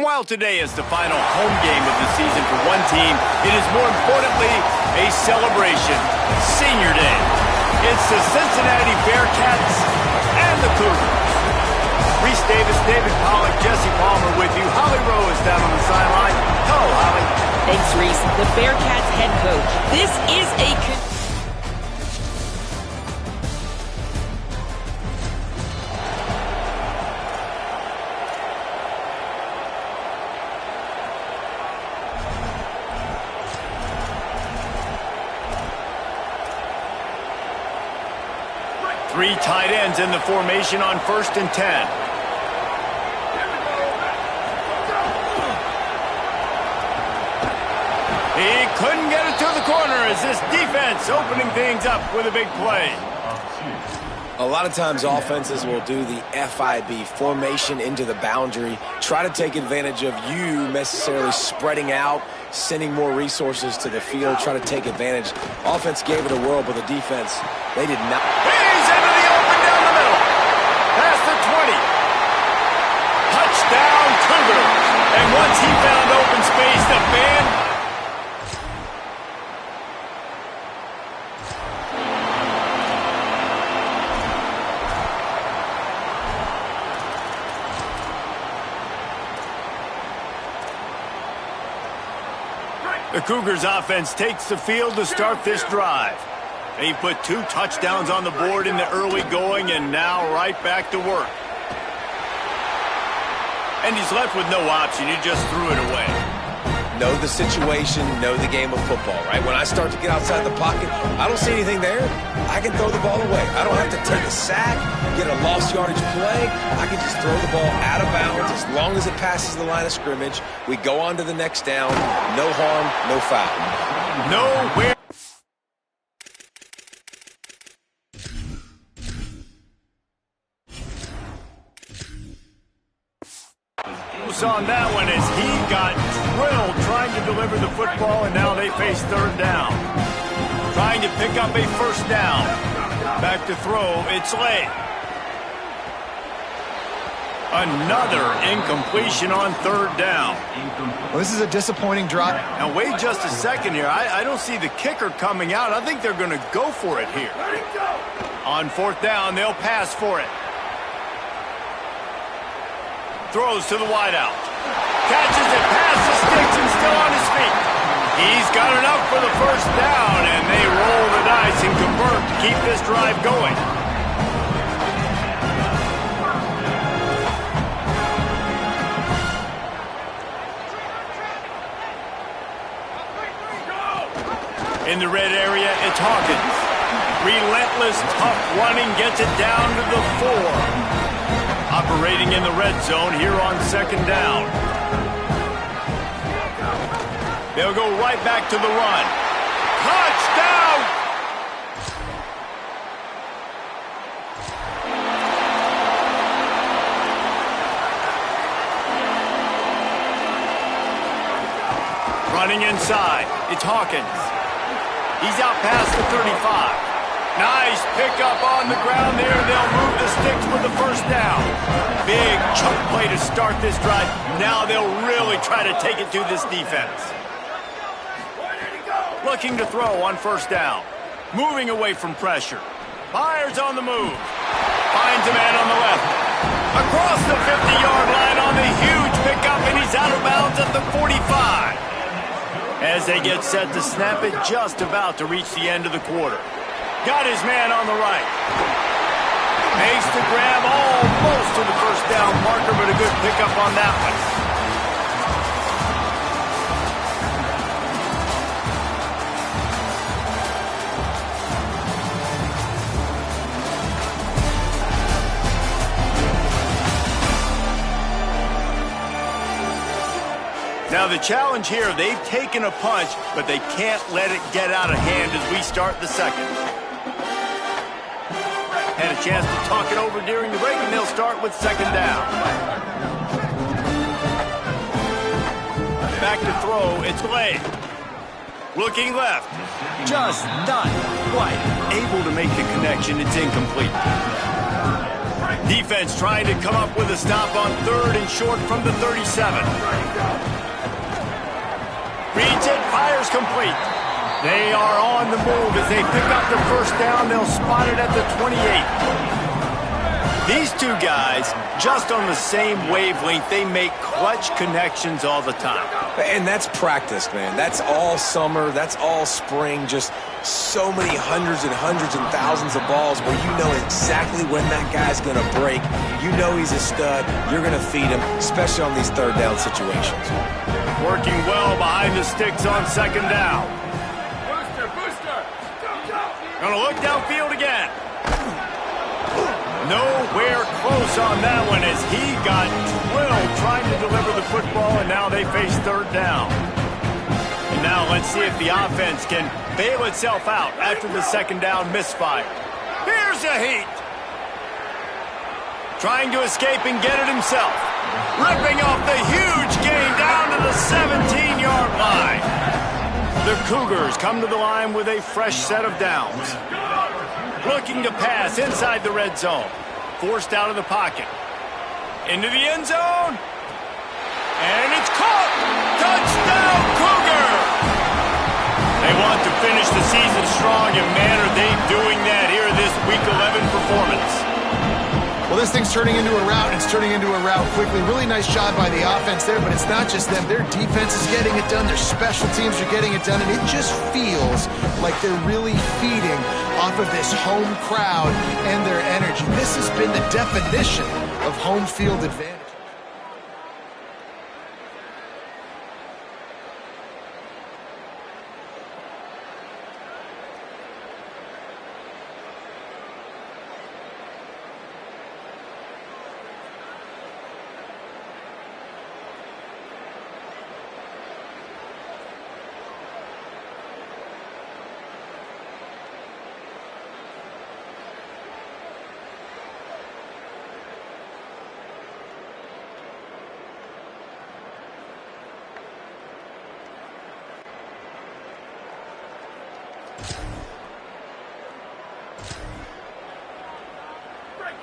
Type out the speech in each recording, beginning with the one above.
while today is the final home game of the season for one team, it is more importantly a celebration. Senior Day. It's the Cincinnati Bearcats and the Cougars. Reese Davis, David Pollack, Jesse Palmer with you. Holly Rowe is down on the sideline. Hello, Holly. Thanks, Reese. The Bearcats head coach. This is a... 3 tight ends in the formation on 1st and 10. He couldn't get it to the corner as this defense opening things up with a big play. A lot of times offenses will do the FIB, formation into the boundary, try to take advantage of you necessarily spreading out, sending more resources to the field, try to take advantage. Offense gave it a whirl, but the defense, they did not. He's into the open down the middle. Past the 20. Touchdown, Cougars. And once he found open space, the band... The Cougars offense takes the field to start this drive. They put 2 touchdowns on the board in the early going and now right back to work. And he's left with no option. He just threw it away. Know the situation, know the game of football, right? When I start to get outside the pocket, I don't see anything there. I can throw the ball away. I don't have to take a sack, get a lost yardage play. I can just throw the ball out of bounds as long as it passes the line of scrimmage. We go on to the next down. No harm, no foul. Nowhere. On that one as he got drilled trying to deliver the football, and now they face 3rd down. Trying to pick up a 1st down. Back to throw, it's late. Another incompletion on 3rd down. Well, this is a disappointing drop. Now wait just a second here. I don't see the kicker coming out. I think they're going to go for it here. On 4th down, they'll pass for it. Throws to the wideout. Catches it past the sticks and still on his feet. He's got enough for the 1st down, and they roll the dice and convert to keep this drive going. In the red area, it's Hawkins. Relentless, tough running gets it down to the 4. Operating in the red zone here on 2nd down. They'll go right back to the run. Touchdown! Running inside, it's Hawkins. He's out past the 35. Nice pickup on the ground there. They'll move the sticks with the 1st down. Big chunk play to start this drive. Now they'll really try to take it to this defense. Looking to throw on 1st down. Moving away from pressure. Fires on the move. Finds a man on the left. Across the 50-yard line on the huge pickup, and he's out of bounds at the 45. As they get set to snap it, just about to reach the end of the quarter. Got his man on the right. Makes the grab almost to the 1st down marker, but a good pickup on that one. Now the challenge here, they've taken a punch, but they can't let it get out of hand as we start the 2nd. Had a chance to talk it over during the break, and they'll start with 2nd down. Back to throw, it's Lay. Looking left. Just not quite able to make the connection. It's incomplete. Defense trying to come up with a stop on 3rd and short from the 37. Reads it, fires complete. They are on the move as they pick up the first down. They'll spot it at the 28. These two guys, just on the same wavelength, they make clutch connections all the time. And that's practice, man. That's all summer. That's all spring. Just so many hundreds and thousands of balls where you know exactly when that guy's going to break. You know he's a stud. You're going to feed him, especially on these 3rd down situations. Working well behind the sticks on 2nd down. Booster! Gonna look downfield again. Nowhere close on that one as he got drilled trying to deliver the football, and now they face 3rd down. And now let's see if the offense can bail itself out after the 2nd down misfire. Here's a heat. Trying to escape and get it himself. Ripping off the huge gain down to the 17-yard line. The Cougars come to the line with a fresh set of downs. Looking to pass inside the red zone. Forced out of the pocket. Into the end zone. And it's caught. Touchdown, Cougar! They want to finish the season strong, and man, are they doing that here this Week 11 performance. Well, this thing's turning into a rout, and it's turning into a rout quickly. Really nice job by the offense there, but it's not just them. Their defense is getting it done. Their special teams are getting it done, and it just feels like they're really feeding off of this home crowd and their energy. This has been the definition of home field advantage.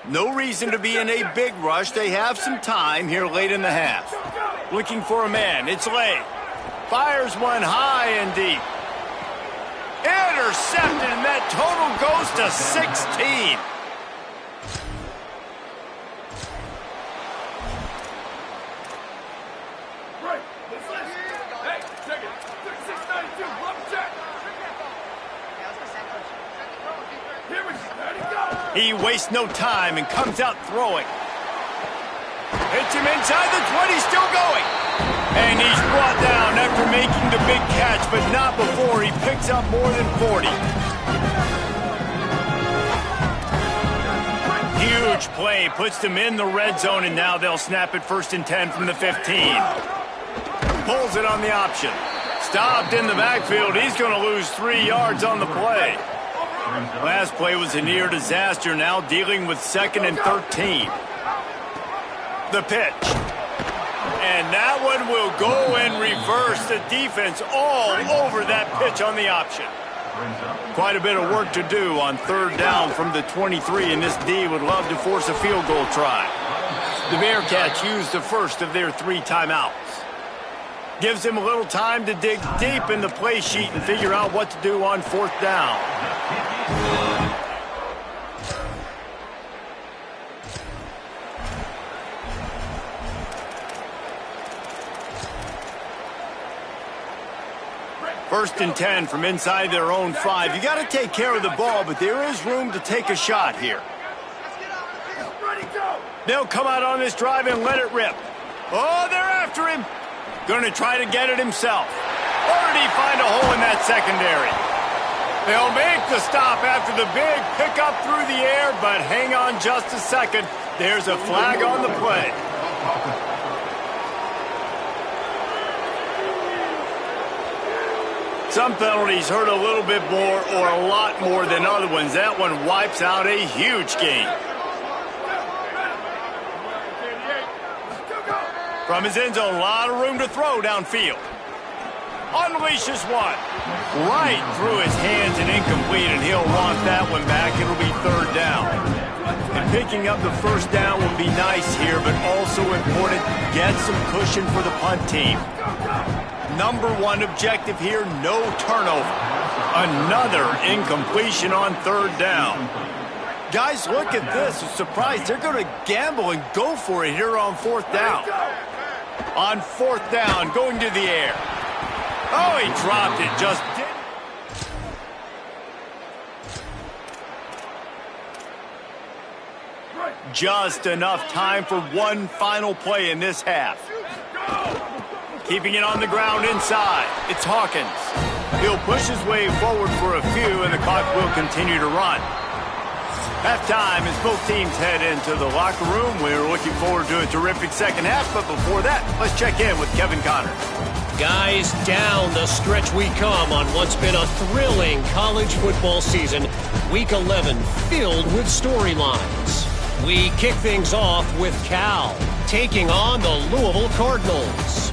No reason to be in a big rush. They have some time here late in the half. Looking for a man. It's Lay. Fires one high and deep. Intercepted, and that total goes to 16. Hey, check it. 692, love check. Here we go. He wastes no time and comes out throwing. Hits him inside the 20, still going. And he's brought down after making the big catch, but not before he picks up more than 40. Huge play, puts them in the red zone, and now they'll snap it 1st and 10 from the 15. Pulls it on the option. Stopped in the backfield. He's going to lose 3 yards on the play. Last play was a near disaster, now dealing with 2nd and 13. The pitch. And that one will go and reverse. The defense all over that pitch on the option. Quite a bit of work to do on 3rd down from the 23, and this D would love to force a field goal try. The Bearcats used the first of their 3 timeouts. Gives him a little time to dig deep in the play sheet and figure out what to do on 4th down. First and 10 from inside their own 5. You got to take care of the ball, but there is room to take a shot here. They'll come out on this drive and let it rip. Oh, they're after him. Going to try to get it himself. Or did he find a hole in that secondary? They'll make the stop after the big pickup through the air, but hang on just a second. There's a flag on the play. Some penalties hurt a little bit more or a lot more than other ones. That one wipes out a huge gain. From his end zone, a lot of room to throw downfield. Unleashes one. Right through his hands and incomplete, and he'll want that one back. It'll be 3rd down. Picking up the first down will be nice here, but also important, get some cushion for the punt team. Number one objective here, no turnover. Another incompletion on third down. Guys, look at this. I'm surprised they're going to gamble and go for it here on fourth down. On fourth down, going to the air. Oh, he dropped it, just didn't. Just enough time for one final play in this half. Keeping it on the ground inside. It's Hawkins. He'll push his way forward for a few, and the clock will continue to run. Halftime as both teams head into the locker room. We're looking forward to a terrific second half, but before that, let's check in with Kevin Connors. Guys, down the stretch we come on what's been a thrilling college football season. Week 11 filled with storylines. We kick things off with Cal taking on the Louisville Cardinals.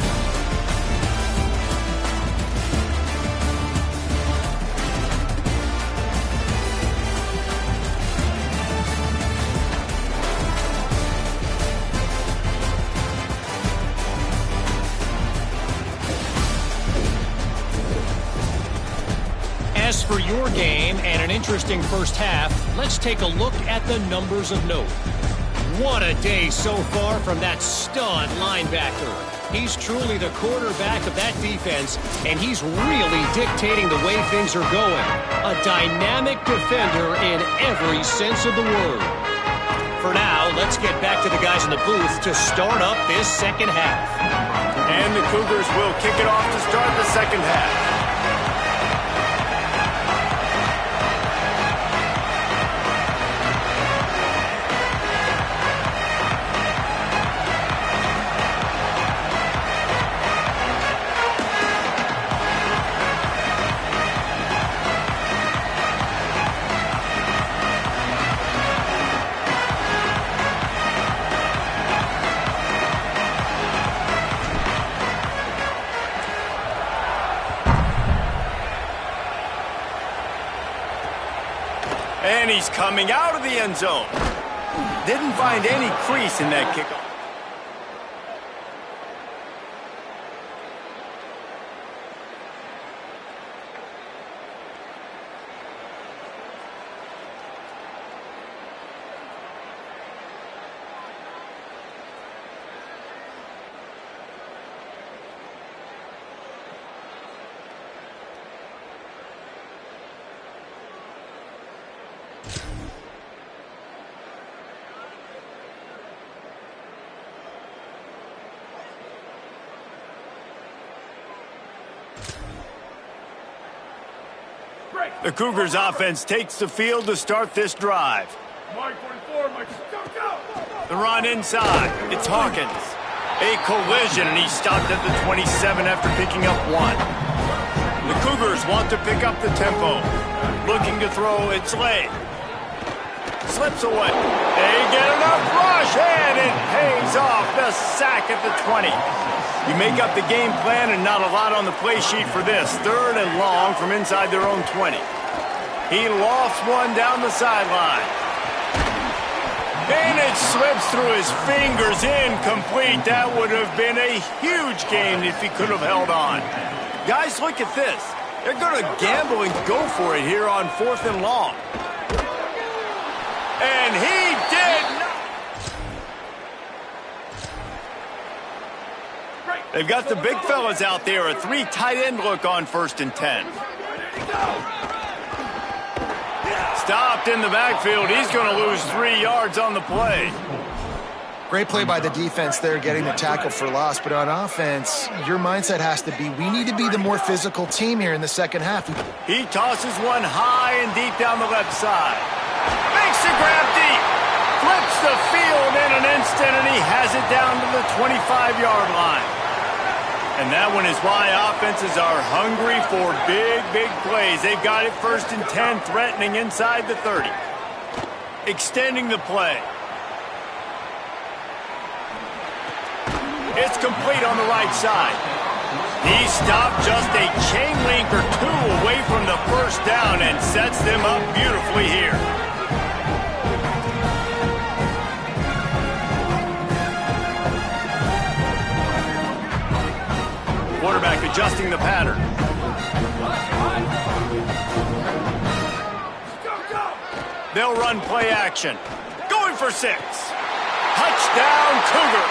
As for your game and an interesting first half, let's take a look at the numbers of note. What a day so far from that stud linebacker. He's truly the quarterback of that defense, and he's really dictating the way things are going. A dynamic defender in every sense of the word. For now, let's get back to the guys in the booth to start up this second half. And the Cougars will kick it off to start the second half. And he's coming out of the end zone. Didn't find any crease in that kickoff. The Cougars offense takes the field to start this drive. Mike 44, Mike, go! The run inside. It's Hawkins. A collision, and he's stopped at the 27 after picking up one. The Cougars want to pick up the tempo. Looking to throw, it's late. Slips away. They get enough rush, and it pays off. The sack at the 20. You make up the game plan and not a lot on the play sheet for this. Third and long from inside their own 20. He lofts one down the sideline. And it slips through his fingers, incomplete. That would have been a huge gain if he could have held on. Guys, look at this. They're going to gamble and go for it here on fourth and long. And he did not. They've got the big fellas out there. A three tight end look on 1st and 10. Stopped in the backfield. He's going to lose 3 yards on the play. Great play by the defense there, getting the tackle for loss. But on offense, your mindset has to be, we need to be the more physical team here in the second half. He tosses one high and deep down the left side. Makes the grab deep. Flips the field in an instant, and he has it down to the 25-yard line. And that one is why offenses are hungry for big, big plays. They've got it 1st and 10, threatening inside the 30. Extending the play. It's complete on the right side. He stopped just a chain link or two away from the first down and sets them up beautifully here. adjusting the pattern. They'll run play action. Going for 6. Touchdown, Cougar.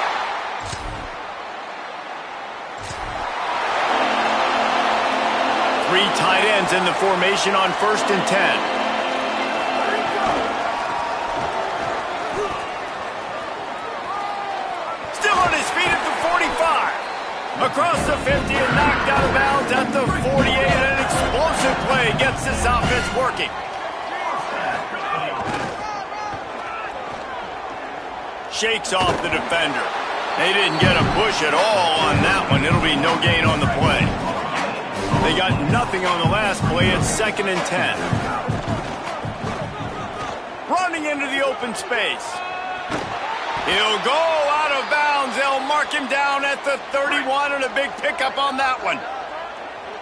Three tight ends in the formation on 1st and 10. Across the 50 and knocked out of bounds at the 48. An explosive play gets this offense working. Shakes off the defender. They didn't get a push at all on that one. It'll be no gain on the play. They got nothing on the last play. It's 2nd and 10. Running into the open space. He'll go out of bounds. They'll mark him down at the 31 and a big pickup on that one.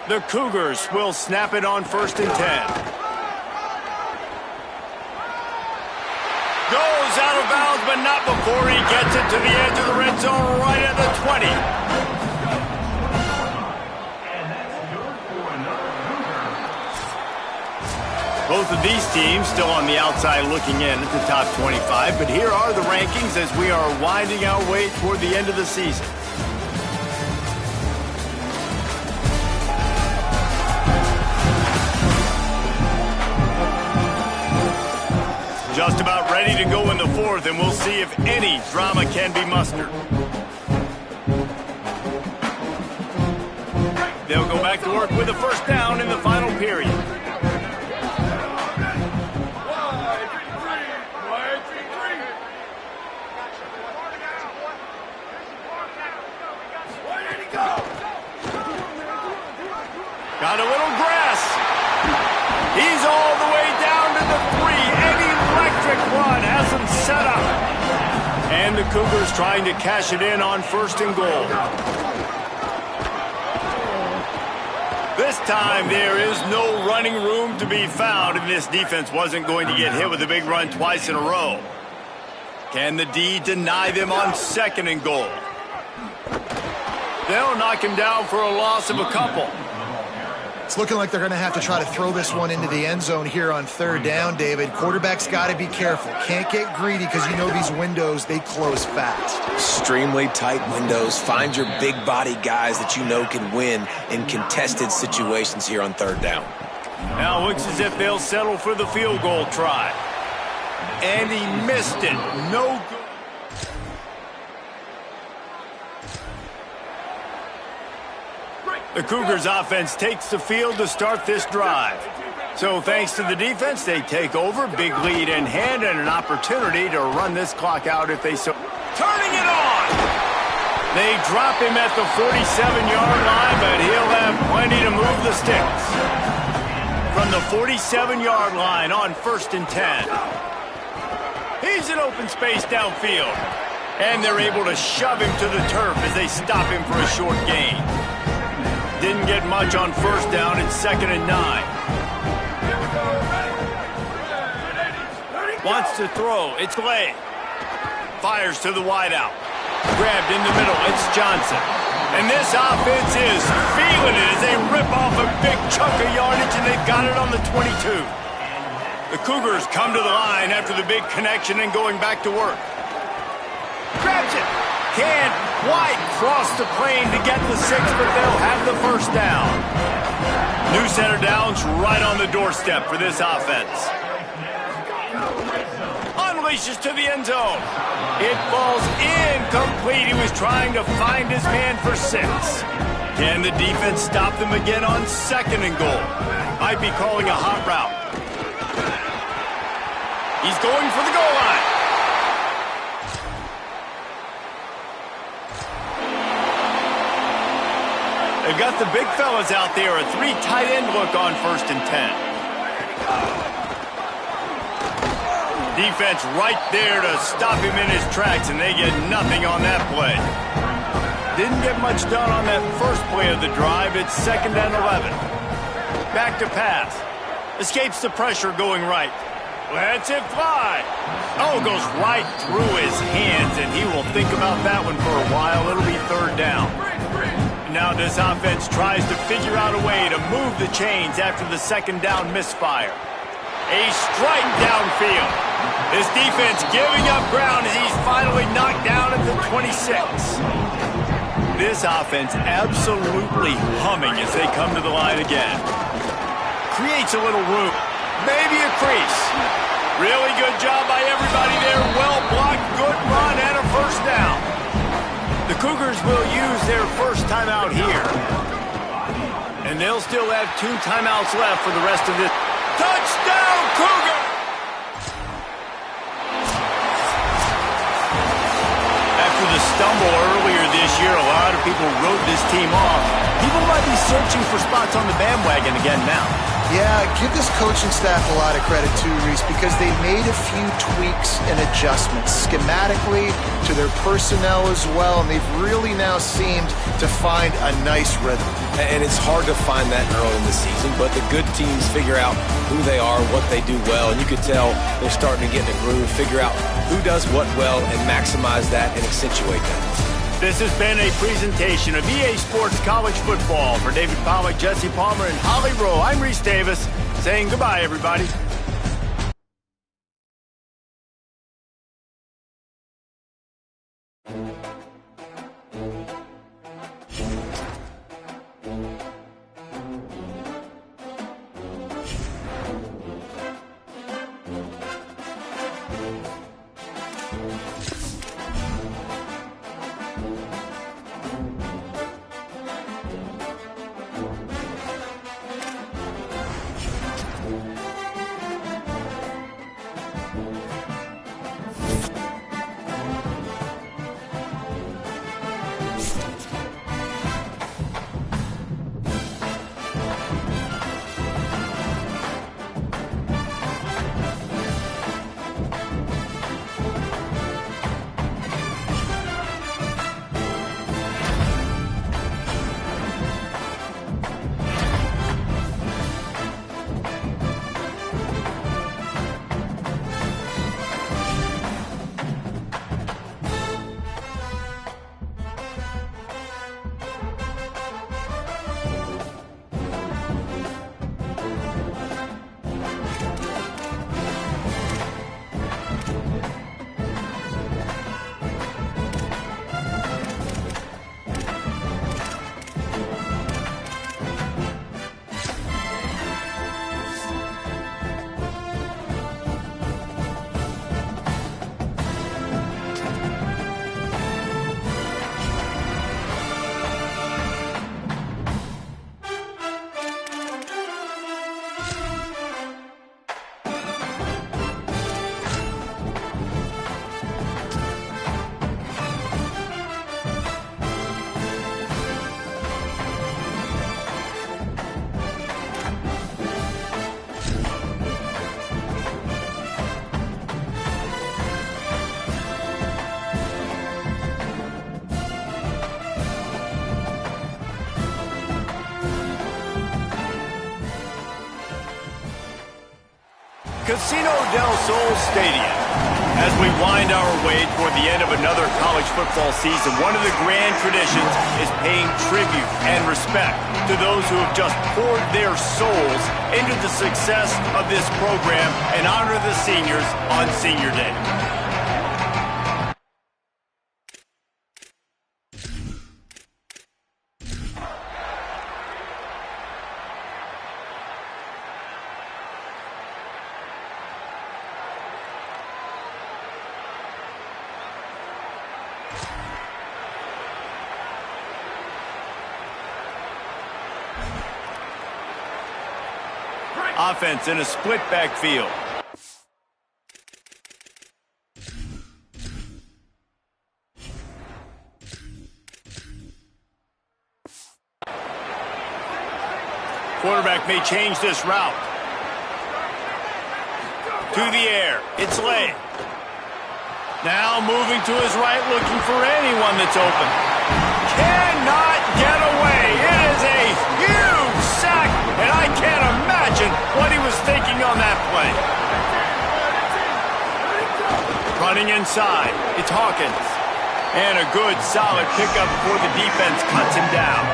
The Cougars will snap it on 1st and 10. Goes out of bounds, but not before he gets it to the edge of the red zone right at the 20. Both of these teams still on the outside looking in at the top 25, but here are the rankings as we are winding our way toward the end of the season. Just about ready to go in the 4th, and we'll see if any drama can be mustered. They'll go back to work with a 1st down in the final period. Got a little grass. He's all the way down to the 3. An electric run has him set up. And the Cougars trying to cash it in on 1st and goal. This time there is no running room to be found, and this defense wasn't going to get hit with a big run twice in a row. Can the D deny them on 2nd and goal? They'll knock him down for a loss of a couple. It's looking like they're going to have to try to throw this one into the end zone here on 3rd down, David. Quarterback's got to be careful. Can't get greedy because you know these windows, they close fast. Extremely tight windows. Find your big body guys that you know can win in contested situations here on 3rd down. Now it looks as if they'll settle for the field goal try. And he missed it. No good. The Cougars offense takes the field to start this drive. So thanks to the defense, they take over, big lead in hand, and an opportunity to run this clock out if they so. Turning it on! They drop him at the 47-yard line, but he'll have plenty to move the sticks. From the 47-yard line on 1st and 10. He's in open space downfield. And they're able to shove him to the turf as they stop him for a short gain. Didn't get much on 1st down. It's 2nd and 9. Wants to throw. It's Lay. Fires to the wideout. Grabbed in the middle. It's Johnson. And this offense is feeling it as they rip off a big chunk of yardage, and they've got it on the 22. The Cougars come to the line after the big connection and going back to work. Grabs it. Can't quite cross the plane to get the 6, but they'll have the 1st down. New center downs right on the doorstep for this offense. Unleashes to the end zone. It falls incomplete. He was trying to find his man for 6. Can the defense stop them again on 2nd and goal? Might be calling a hot route. He's going for the goal line. They've got the big fellas out there, a 3 tight end look on 1st and 10. Defense right there to stop him in his tracks, and they get nothing on that play. Didn't get much done on that first play of the drive. It's 2nd and 11. Back to pass. Escapes the pressure going right. Lets it fly. Oh, goes right through his hands, and he will think about that one for a while. It'll be 3rd down. Now this offense tries to figure out a way to move the chains after the second down misfire. A strike downfield. This defense giving up ground as he's finally knocked down at the 26. This offense absolutely humming as they come to the line again. Creates a little room. Maybe a crease. Really good job by everybody there. Well blocked, good run, and a first down. The Cougars will use their first timeout here. And they'll still have 2 timeouts left for the rest of this. Touchdown, Cougar! After the stumble earlier this year, a lot of people wrote this team off. People might be searching for spots on the bandwagon again now. Yeah, give this coaching staff a lot of credit too, Reese, because they made a few tweaks and adjustments schematically to their personnel as well, and they've really now seemed to find a nice rhythm. And it's hard to find that early in the season, but the good teams figure out who they are, what they do well, and you could tell they're starting to get in a groove, figure out who does what well, and maximize that and accentuate that. This has been a presentation of EA Sports College Football. For David Pollack, Jesse Palmer, and Holly Rowe, I'm Reese Davis, saying goodbye, everybody. Casino del Sol Stadium. As we wind our way toward the end of another college football season, one of the grand traditions is paying tribute and respect to those who have just poured their souls into the success of this program and honor the seniors on Senior Day. Offense in a split backfield. Quarterback may change this route. To the air. It's late. Now moving to his right, looking for anyone that's open. Cannot get away. It is a huge sack, and I can't imagine what he was thinking on that play. Running inside, it's Hawkins. And a good, solid pickup before the defense cuts him down.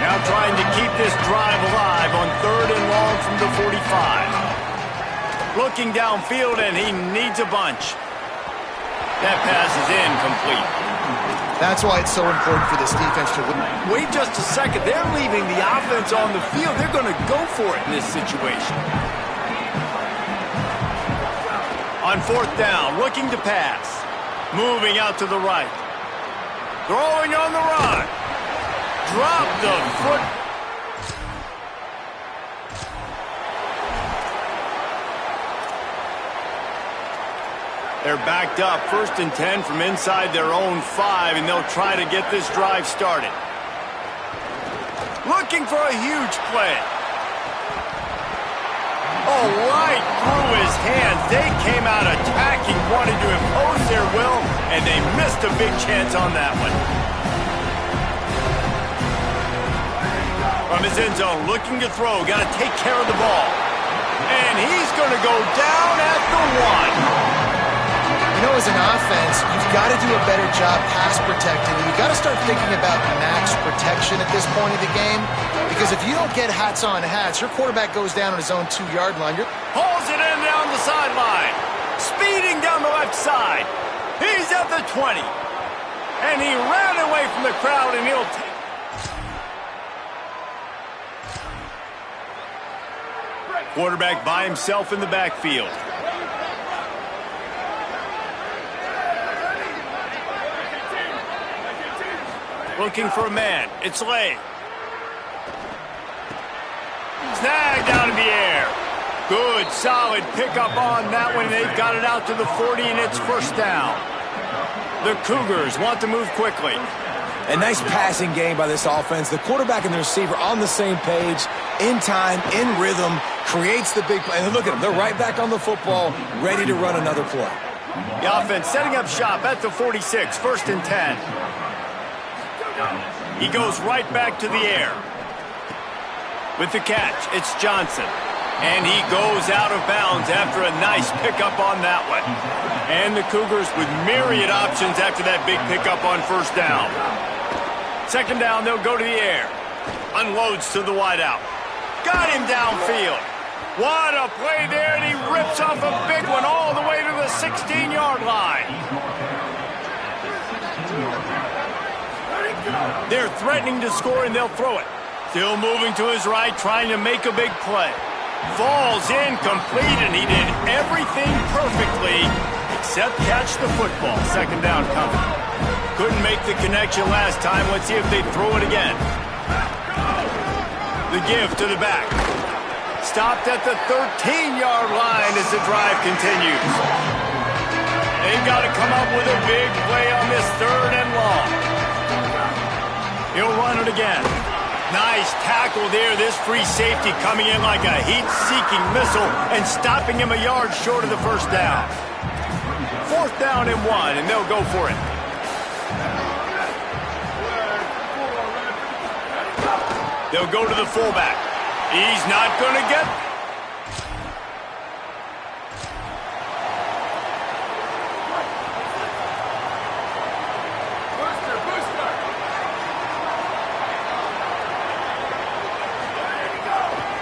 Now trying to keep this drive alive on 3rd and long from the 45. Looking downfield, and he needs a bunch. That pass is incomplete. That's why it's so important for this defense to win. Wait just a second. They're leaving the offense on the field. They're going to go for it in this situation. On 4th down, looking to pass. Moving out to the right. Throwing on the run. Drop the foot. They're backed up, 1st and 10 from inside their own 5, and they'll try to get this drive started. Looking for a huge play. Oh, right through his hands. They came out attacking, wanted to impose their will, and they missed a big chance on that one. From his end zone, looking to throw, got to take care of the ball. And he's going to go down at the 1. You know, as an offense, you've got to do a better job pass protecting. You've got to start thinking about max protection at this point of the game. Because if you don't get hats on hats, your quarterback goes down on his own 2-yard line. Pulls it in down the sideline. Speeding down the left side. He's at the 20. And he ran away from the crowd, and he'll take. Quarterback by himself in the backfield. Looking for a man. It's Lay. Snagged out of the air. Good, solid pickup on that one. They've got it out to the 40, and it's 1st down. The Cougars want to move quickly. A nice passing game by this offense. The quarterback and the receiver on the same page, in time, in rhythm, creates the big play. And look at them. They're right back on the football, ready to run another play. The offense setting up shop at the 46, 1st and 10. He goes right back to the air. With the catch, it's Johnson. And he goes out of bounds after a nice pickup on that one. And the Cougars with myriad options after that big pickup on 1st down. 2nd down, they'll go to the air. Unloads to the wideout. Got him downfield. What a play there, and he rips off a big one all the way to the 16-yard line. They're threatening to score, and they'll throw it. Still moving to his right, trying to make a big play. Falls incomplete, and he did everything perfectly except catch the football. 2nd down coming. Couldn't make the connection last time. Let's see if they throw it again. The give to the back. Stopped at the 13-yard line as the drive continues. They've got to come up with a big play on this 3rd and long. He'll run it again. Nice tackle there. This free safety coming in like a heat-seeking missile and stopping him a yard short of the 1st down. 4th down and 1, and they'll go for it. They'll go to the fullback. He's not going to get.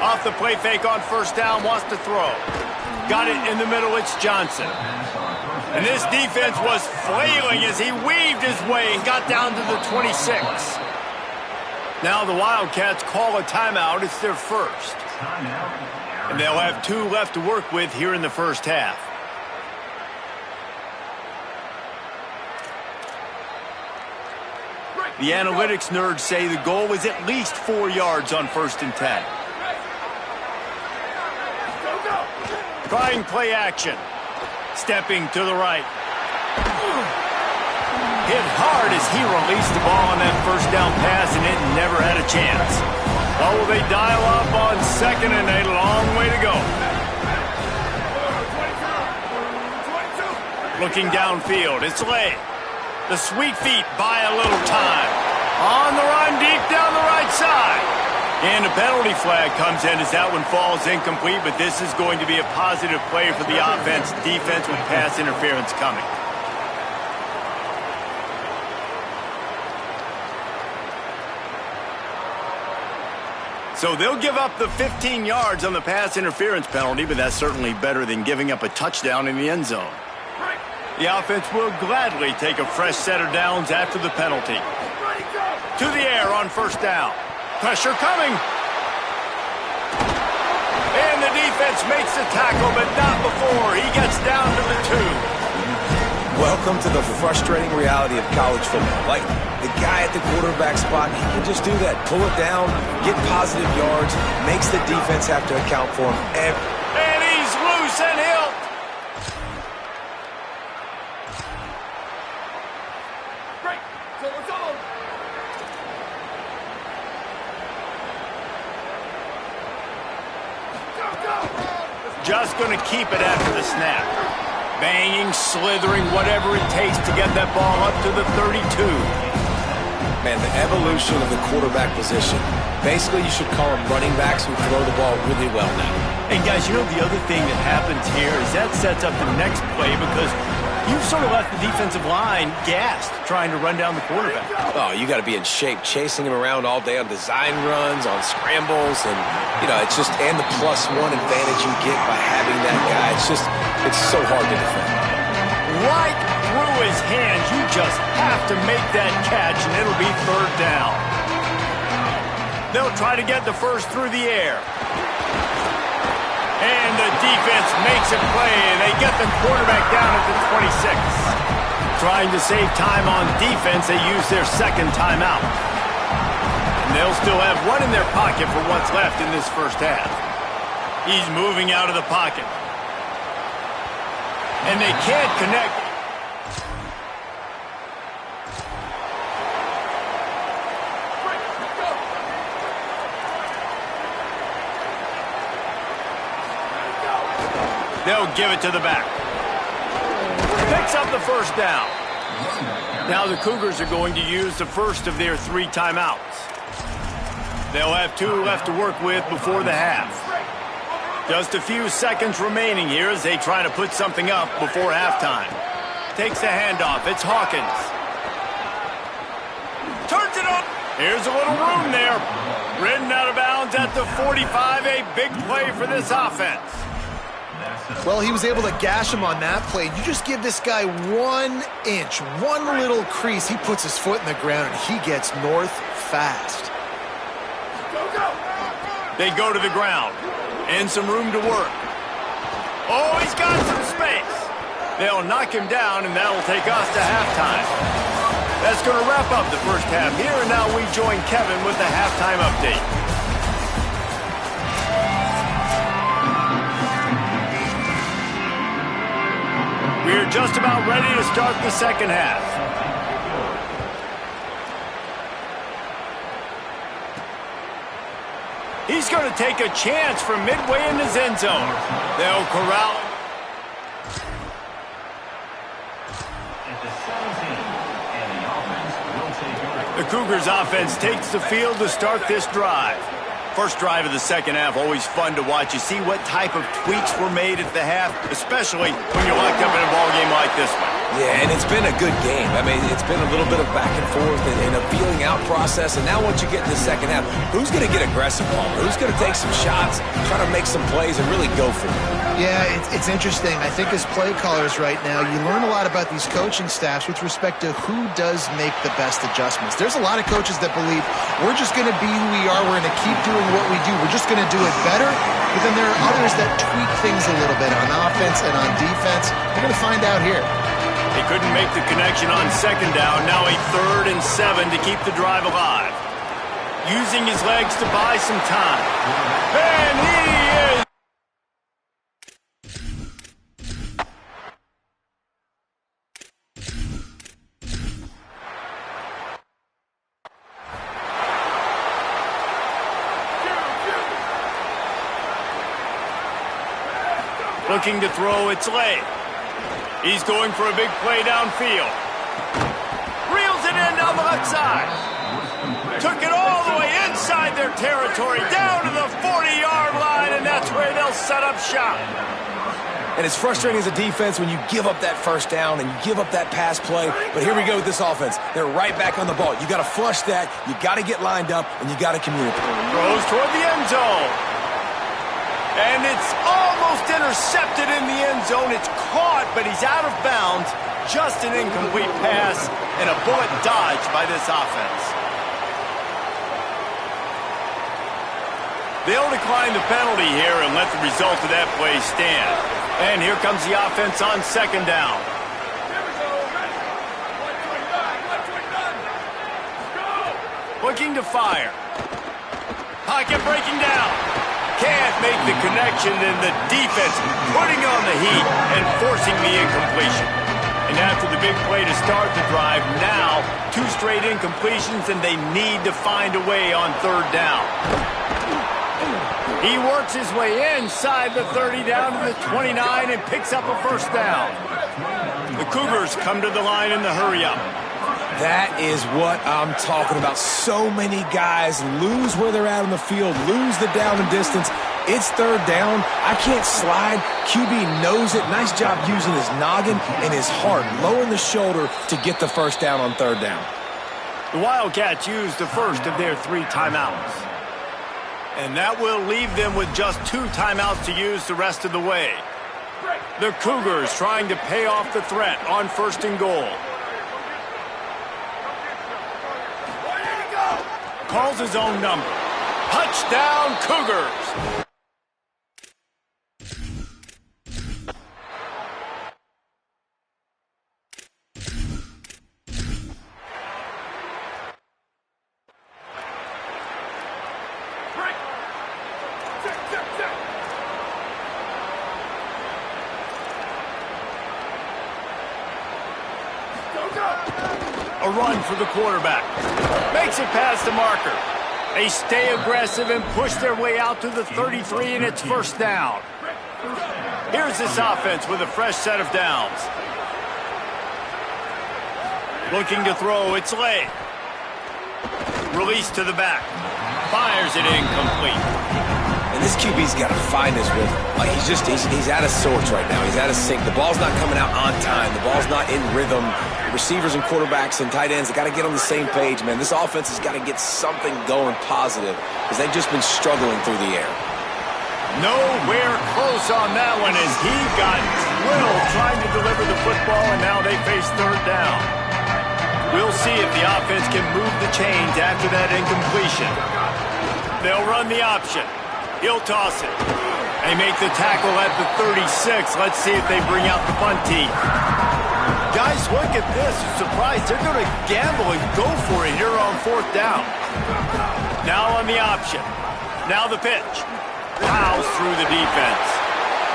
Off the play fake on 1st down, wants to throw. Got it in the middle, it's Johnson. And this defense was flailing as he weaved his way and got down to the 26. Now the Wildcats call a timeout. It's their 1st. And they'll have 2 left to work with here in the 1st half. The analytics nerds say the goal is at least 4 yards on 1st and 10. Trying play action. Stepping to the right. Hit hard as he released the ball on that 1st down pass, and it never had a chance. Oh, they dial up on 2nd, and a long way to go. Looking downfield, it's Lay. The sweet feet buy a little time. On the run, deep down the right side. And a penalty flag comes in as that one falls incomplete, but this is going to be a positive play for the offense. Defense with pass interference coming. So they'll give up the 15 yards on the pass interference penalty, but that's certainly better than giving up a touchdown in the end zone. The offense will gladly take a fresh set of downs after the penalty. To the air on first down. Pressure coming. And the defense makes the tackle, but not before he gets down to the 2. Welcome to the frustrating reality of college football. Like, the guy at the quarterback spot, he can just do that. Pull it down, get positive yards, makes the defense have to account for him. And he's loose and he'll. Great. So it's all. Just going to keep it after the snap. Banging, slithering, whatever it takes to get that ball up to the 32. Man, the evolution of the quarterback position. Basically, you should call them running backs who throw the ball really well now. And guys, you know the other thing that happens here is that sets up the next play because you've sort of left the defensive line gassed trying to run down the quarterback. Oh, you got to be in shape, chasing him around all day on design runs, on scrambles, and, you know, it's just, and the +1 advantage you get by having that guy. It's so hard to defend. Right through his hands, you just have to make that catch, and it'll be third down. They'll try to get the first through the air. And the defense makes a play, and they get the quarterback down at the 26. Trying to save time on defense, they use their second timeout. And they'll still have one in their pocket for what's left in this first half. He's moving out of the pocket. And they can't connect. They'll give it to the back. Picks up the first down. Now the Cougars are going to use the first of their 3 timeouts. They'll have 2 left to work with before the half. Just a few seconds remaining here as they try to put something up before halftime. Takes the handoff. It's Hawkins. Turns it up. Here's a little room there. Ridden out of bounds at the 45. A big play for this offense. Well, he was able to gash him on that play. You just give this guy 1 inch, one little crease. He puts his foot in the ground, and he gets north fast. They go to the ground. And some room to work. Oh, he's got some space. They'll knock him down, and that'll take us to halftime. That's going to wrap up the first half here, and now we join Kevin with the halftime update. We're just about ready to start the second half. He's going to take a chance from midway in his end zone. They'll corral him. The Cougars offense takes the field to start this drive. First drive of the second half, always fun to watch. You see what type of tweaks were made at the half, especially when you're locked up in a ball game like this one. Yeah, and it's been a good game. I mean, it's been a little bit of back and forth and a feeling out process. And now once you get in the second half, who's going to get aggressive, Palmer? Who's going to take some shots, try to make some plays, and really go for it? Yeah, it's interesting. I think as play callers right now, you learn a lot about these coaching staffs with respect to who does make the best adjustments. There's a lot of coaches that believe we're just going to be who we are. We're going to keep doing what we do. We're just going to do it better. But then there are others that tweak things a little bit on offense and on defense. We're going to find out here. They couldn't make the connection on second down. Now a 3rd and 7 to keep the drive alive. Using his legs to buy some time. And he is... looking to throw its leg. He's going for a big play downfield. Reels it in down the left side. Took it all the way inside their territory, down to the 40-yard line, and that's where they'll set up shop. And it's frustrating as a defense when you give up that first down and you give up that pass play. But here we go with this offense. They're right back on the ball. You got to flush that. You got to get lined up, and you got to communicate. Throws toward the end zone. And it's almost intercepted in the end zone. It's caught, but he's out of bounds. Just an incomplete pass and a bullet dodge by this offense. They'll decline the penalty here and let the result of that play stand. And here comes the offense on second down. Looking to fire. Pocket breaking down. Can't make the connection, and the defense putting on the heat and forcing the incompletion. And after the big play to start the drive, now 2 straight incompletions, and they need to find a way on third down. He works his way inside the 30 down to the 29 and picks up a first down. The Cougars come to the line in the hurry-up. That is what I'm talking about. So many guys lose where they're at on the field, lose the down and distance. It's third down. I can't slide. QB knows it. Nice job using his noggin and his heart, lowering the shoulder to get the first down on third down. The Wildcats used the first of their 3 timeouts. And that will leave them with just 2 timeouts to use the rest of the way. The Cougars trying to pay off the threat on first and goal. Calls his own number. Touchdown, Cougars! A run for the quarterback. Makes it past the marker. They stay aggressive and push their way out to the 33, and it's first down. Here's this offense with a fresh set of downs. Looking to throw, it's late. Release to the back. Fires it incomplete. And this QB's got to find his rhythm. Like he's out of sorts right now. He's out of sync. The ball's not coming out on time. The ball's not in rhythm. Receivers and quarterbacks and tight ends, they got to get on the same page, man. This offense has got to get something going positive because they've just been struggling through the air. Nowhere close on that one as he got drilled trying to deliver the football, and now they face third down. We'll see if the offense can move the chains after that incompletion. They'll run the option. He'll toss it. They make the tackle at the 36. Let's see if they bring out the punt team. Guys, look at this. Surprised. They're going to gamble and go for it here on fourth down. Now on the option. Now the pitch. Plows through the defense.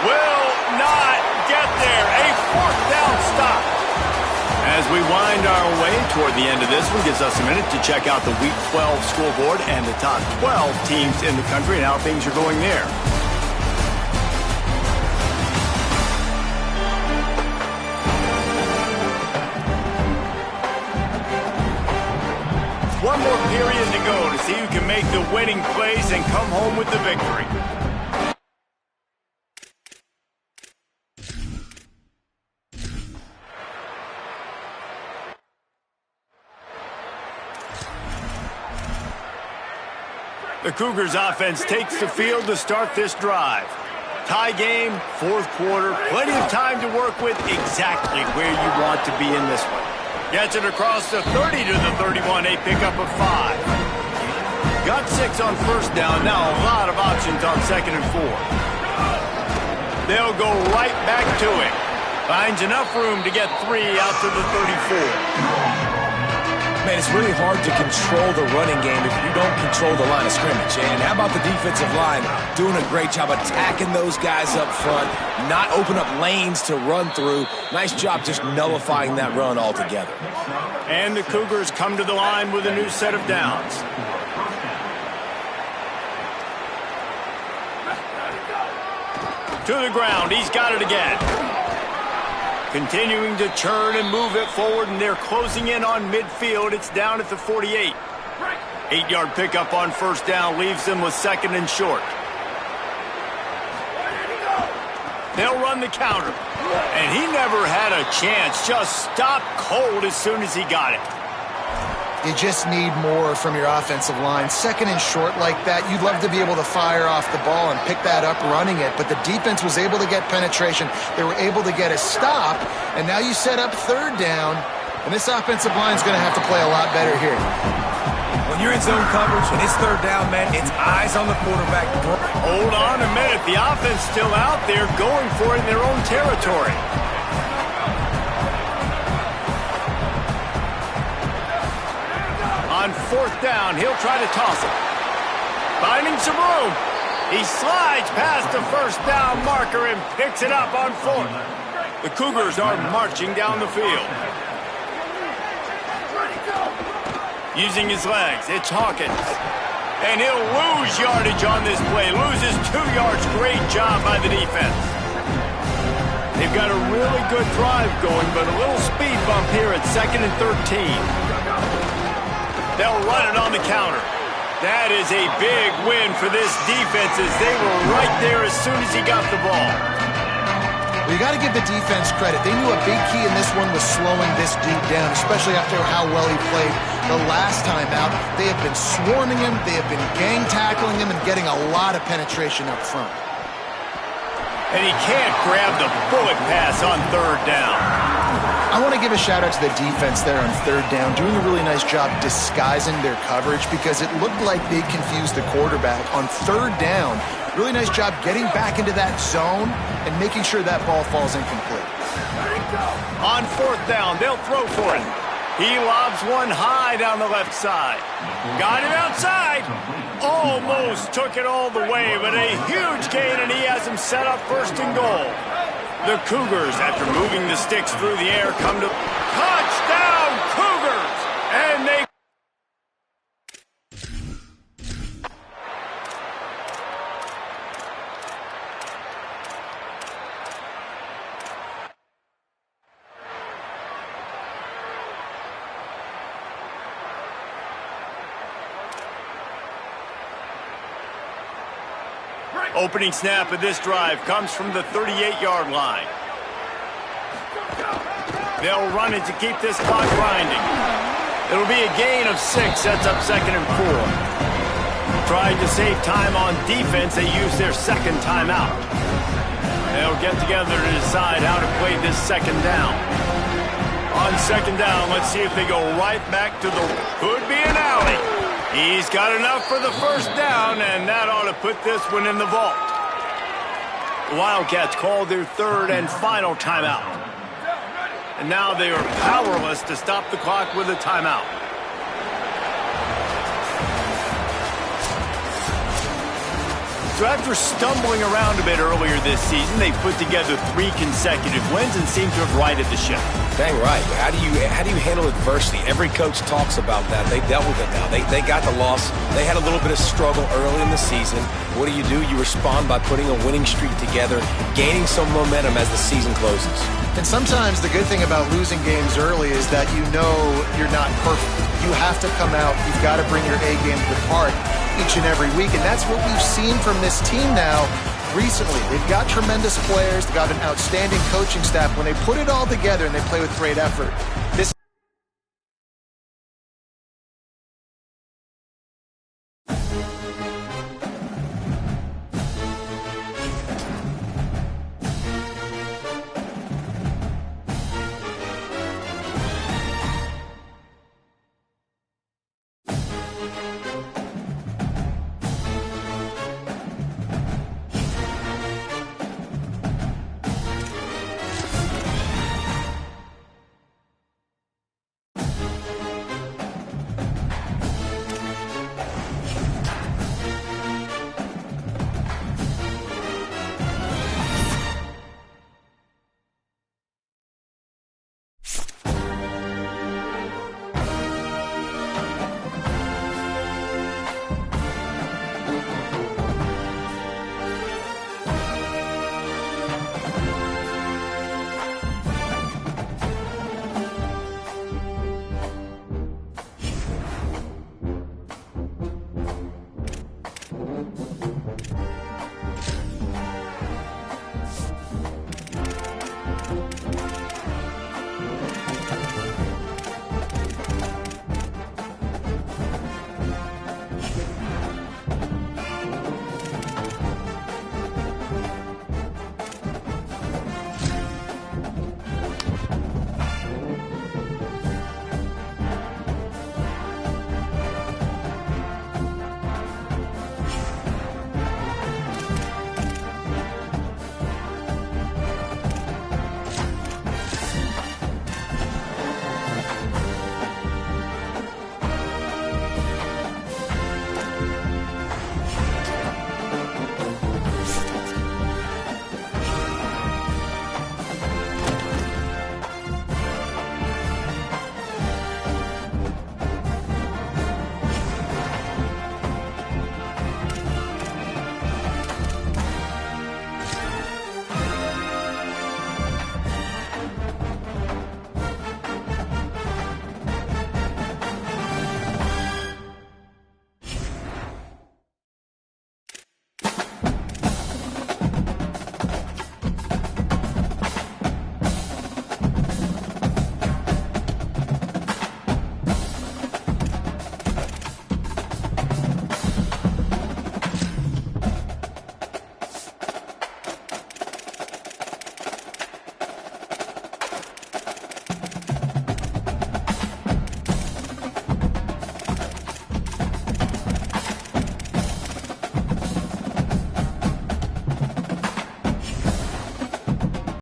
Will not get there. A fourth down stop. As we wind our way toward the end of this one, gives us a minute to check out the Week 12 scoreboard and the top 12 teams in the country and how things are going there. One more period to go to see who can make the winning plays and come home with the victory. The Cougars offense takes the field to start this drive. Tie game, fourth quarter, plenty of time to work with, exactly where you want to be in this one. Gets it across the 30 to the 31, a pickup of 5. Got 6 on first down, now a lot of options on second and 4. They'll go right back to it. Finds enough room to get 3 out to the 34. Man, it's really hard to control the running game if you don't control the line of scrimmage. And how about the defensive line doing a great job attacking those guys up front, not open up lanes to run through. Nice job just nullifying that run altogether. And the Cougars come to the line with a new set of downs. To the ground, he's got it again. Continuing to churn and move it forward, and they're closing in on midfield. It's down at the 48. 8-yard pickup on first down leaves them with second and short. They'll run the counter. And he never had a chance. Just stopped cold as soon as he got it. You just need more from your offensive line. Second and short like that, you'd love to be able to fire off the ball and pick that up running it, but the defense was able to get penetration. They were able to get a stop, and now you set up third down, and this offensive line is going to have to play a lot better here. When you're in zone coverage and it's third down, man, it's eyes on the quarterback. Hold on a minute. The offense still out there going for it in their own territory. On fourth down, he'll try to toss it. Finding some room. He slides past the first down marker and picks it up on fourth. The Cougars are marching down the field. Using his legs, it's Hawkins. And he'll lose yardage on this play. Loses 2 yards. Great job by the defense. They've got a really good drive going, but a little speed bump here at 2nd and 13. They'll run it on the counter. That is a big win for this defense as they were right there as soon as he got the ball. Well, you got to give the defense credit. They knew a big key in this one was slowing this dude down, especially after how well he played the last time out. They have been swarming him. They have been gang tackling him and getting a lot of penetration up front. And he can't grab the bullet pass on third down. I want to give a shout out to the defense there on third down, doing a really nice job disguising their coverage because it looked like they confused the quarterback on third down. Really nice job getting back into that zone and making sure that ball falls incomplete. On fourth down, they'll throw for it. He lobs one high down the left side. Got him outside. Almost took it all the way, but a huge gain, and he has him set up first and goal. The Cougars, after moving the sticks through the air, come to touchdown Cougars! And they... Opening snap of this drive comes from the 38-yard line. They'll run it to keep this clock grinding. It'll be a gain of 6, sets up 2nd and 4. Trying to save time on defense, they use their second timeout. They'll get together to decide how to play this second down. On second down, let's see if they go right back to the could be an alley. He's got enough for the first down, and that ought to put this one in the vault. The Wildcats call their third and final timeout. And now they are powerless to stop the clock with a timeout. So after stumbling around a bit earlier this season, they've put together 3 consecutive wins and seem to have righted the ship. Dang right. How do you handle adversity? Every coach talks about that. They dealt with it now. They got the loss. They had a little bit of struggle early in the season. What do? You respond by putting a winning streak together, gaining some momentum as the season closes. And sometimes the good thing about losing games early is that you know you're not perfect. You have to come out. You've got to bring your A game to the park each and every week. And that's what we've seen from this team now recently. They've got tremendous players. They've got an outstanding coaching staff. When they put it all together and they play with great effort, this